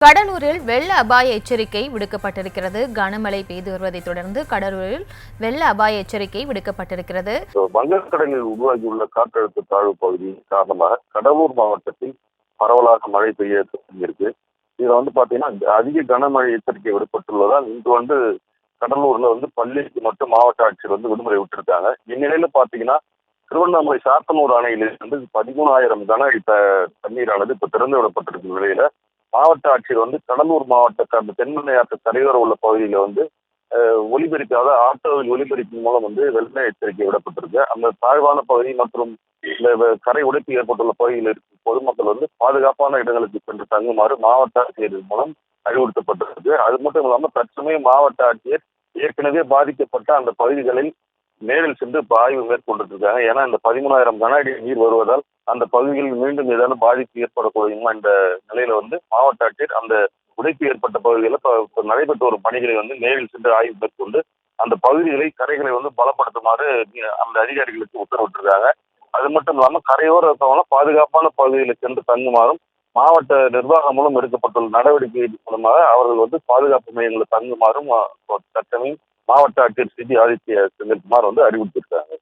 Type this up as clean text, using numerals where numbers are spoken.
கடலூரில் வெள்ள அபாய எச்சரிக்கை விடுக்கப்பட்டிருக்கிறது. கனமழை பெய்து வருவதை தொடர்ந்து கடலூரில் வெள்ள அபாய எச்சரிக்கை விடுக்கப்பட்டிருக்கிறது. வங்கக்கடலில் உருவாகியுள்ள காற்றழுத்த தாழ்வு பகுதி காரணமாக கடலூர் மாவட்டத்தில் பரவலாக மழை பெய்ய தொடங்கியிருக்கு. இதுல பாத்தீங்கன்னா அதிக கனமழை எச்சரிக்கை விடுபட்டுள்ளதால் இன்று கடலூர்ல பள்ளிக்கு மட்டும் மாவட்ட ஆட்சியர் விடுமுறை விட்டிருக்காங்க. இந்நிலையில பாத்தீங்கன்னா திருவண்ணாமலை சாத்தனூர் அணையிலிருந்து 13,000 கன அடி தண்ணீரானது இப்ப திறந்து விடப்பட்டிருக்கும் நிலையில மாவட்ட ஆட்சியர் கடலூர் மாவட்ட அந்த தென்மனை ஆற்று கரையோர உள்ள பகுதியில ஒலிபெருக்காத ஆட்டோவில் ஒலிபெருக்கின் மூலம் வெள்ள எச்சரிக்கை விடப்பட்டிருக்கு. அந்த தாழ்வான பகுதி மற்றும் கரை உடைப்பு ஏற்பட்டுள்ள பகுதியில் இருக்கும் பொதுமக்கள் பாதுகாப்பான இடங்களுக்கு சென்று தங்குமாறு மாவட்ட ஆட்சியர் மூலம் அறிவுறுத்தப்பட்டிருக்கு. அது மட்டும் இல்லாம தற்சமயம் மாவட்ட ஆட்சியர் ஏற்கனவே பாதிக்கப்பட்ட அந்த பகுதிகளில் நேரில் சென்று ஆய்வு மேற்கொண்டு இருக்காங்க. ஏன்னா இந்த 13,000 கன அடி நீர் வருவதால் அந்த பகுதிகளில் மீண்டும் ஏதாவது பாதிப்பு ஏற்படக்கூடிய இந்த நிலையில மாவட்ட ஆட்சியர் அந்த உடைப்பு ஏற்பட்ட பகுதிகளில் நடைபெற்று வரும் பணிகளை நேரில் சென்று ஆய்வு மேற்கொண்டு அந்த பகுதிகளை கரைகளை பலப்படுத்துமாறு அந்த அதிகாரிகளுக்கு உத்தரவிட்டிருக்காங்க. அது மட்டும் இல்லாம கரையோர இருக்கவங்க பாதுகாப்பான பகுதிகளில் சென்று தங்குமாறும் மாவட்ட நிர்வாகம் மூலம் எடுக்கப்பட்டுள்ள நடவடிக்கை மூலமாக அவர்கள் பாதுகாப்பு மையங்களில் தங்குமாறும் தற்சமயம் மாவட்ட ஆட்சியர் சிபி ஆதித்ய செந்தில்குமார் அறிவுறுத்தியிருக்காங்க.